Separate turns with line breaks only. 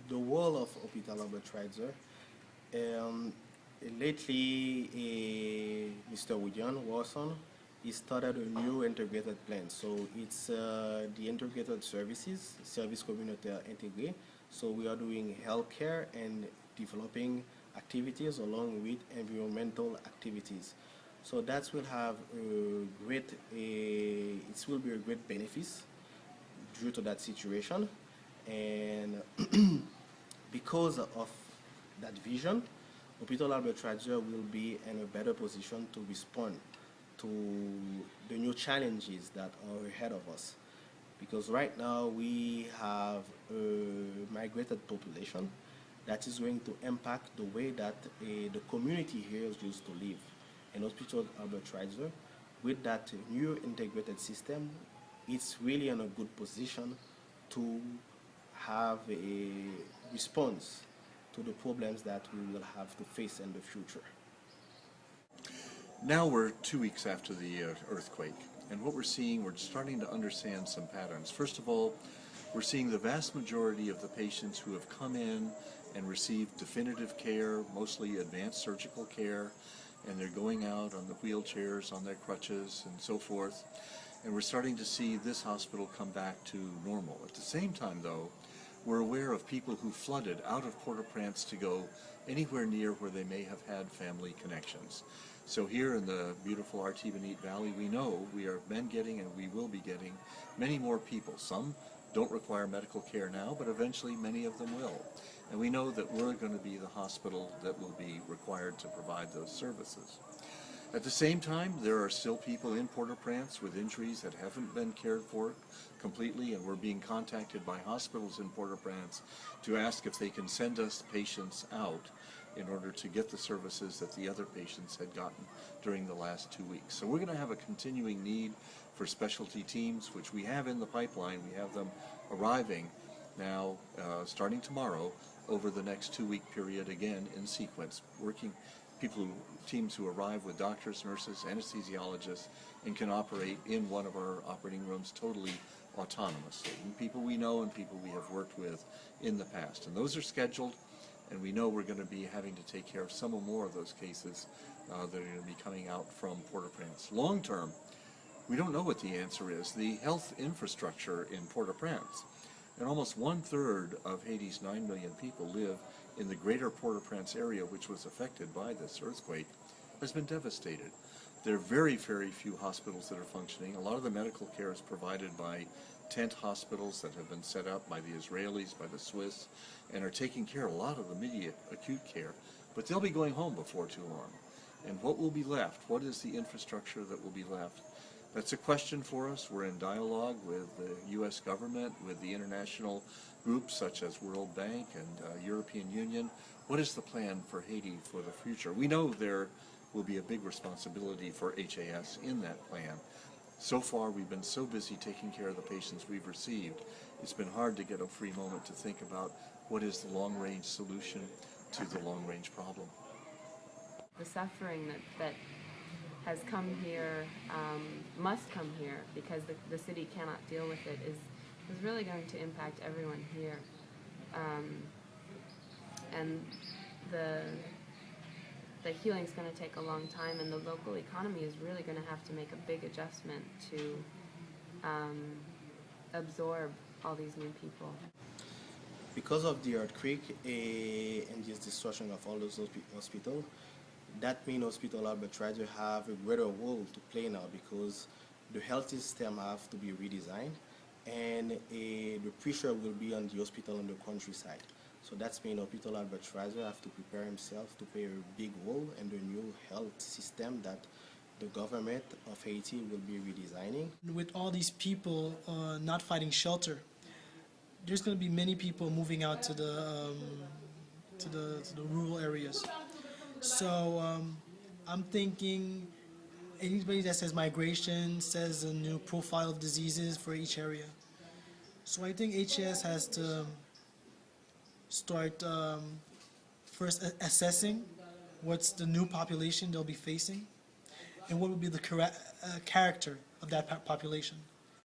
the role of Hospital Albert Schweitzer. Um, Lately, Mr. William Watson, he started a new integrated plan. So it's the integrated services, service communautaire intégré. So we are doing healthcare and developing activities along with environmental activities. So that will have it will be a great benefit due to that situation. And because of that vision, Hospital Albert Schweitzer will be in a better position to respond to the new challenges that are ahead of us. Because right now we have a migrated population that is going to impact the way that the community here is used to live. And Hospital Albert Schweitzer, with that new integrated system, it's really in a good position to have a response to the problems that we will have to face in the future.
Now we're 2 weeks after the earthquake, and what we're seeing, we're starting to understand some patterns. First of all, we're seeing the vast majority of the patients who have come in and received definitive care, mostly advanced surgical care, and they're going out on the wheelchairs, on their crutches, and so forth. And we're starting to see this hospital come back to normal. At the same time, though, we're aware of people who flooded out of Port-au-Prince to go anywhere near where they may have had family connections. So here in the beautiful Artibonite Valley, we know we have been getting and we will be getting many more people. Some don't require medical care now, but eventually many of them will. And we know that we're going to be the hospital that will be required to provide those services. At the same time, there are still people in Port-au-Prince with injuries that haven't been cared for completely, and we're being contacted by hospitals in Port-au-Prince to ask if they can send us patients out in order to get the services that the other patients had gotten during the last 2 weeks. So we're going to have a continuing need for specialty teams, which we have in the pipeline. We have them arriving now, starting tomorrow, over the next 2-week period, again in sequence, working teams who arrive with doctors, nurses, anesthesiologists, and can operate in one of our operating rooms totally autonomously. And people we know and people we have worked with in the past. And those are scheduled, and we know we're going to be having to take care of some or more of those cases that are going to be coming out from Port-au-Prince. Long term, we don't know what the answer is. The health infrastructure in Port-au-Prince, and almost 1/3 of Haiti's 9 million people live in the greater Port-au-Prince area, which was affected by this earthquake, has been devastated. There are very, very few hospitals that are functioning. A lot of the medical care is provided by tent hospitals that have been set up by the Israelis, by the Swiss, and are taking care of a lot of the immediate acute care. But they'll be going home before too long. And what will be left? What is the infrastructure that will be left? That's a question for us. We're in dialogue with the U.S. government, with the international groups such as World Bank and European Union. What is the plan for Haiti for the future? We know there will be a big responsibility for HAS in that plan. So far, we've been so busy taking care of the patients we've received, it's been hard to get a free moment to think about what is the long-range solution to the long-range problem.
The suffering that has come here, must come here, because the city cannot deal with it, is really going to impact everyone here. And the healing is going to take a long time, and the local economy is really going to have to make a big adjustment to absorb all these new people.
Because of the earthquake and this destruction of all those hospitals, that means Hospital Albert Schweitzer have a greater role to play now, because the health system have to be redesigned, and the pressure will be on the hospital on the countryside. So that's means Hospital Albert Schweitzer have to prepare himself to play a big role in the new health system that the government of Haiti will be redesigning.
With all these people not finding shelter, there's going to be many people moving out to the rural areas. So I'm thinking anybody that says migration says a new profile of diseases for each area. So I think HAS has to start first assessing what's the new population they'll be facing and what would be the character of that population.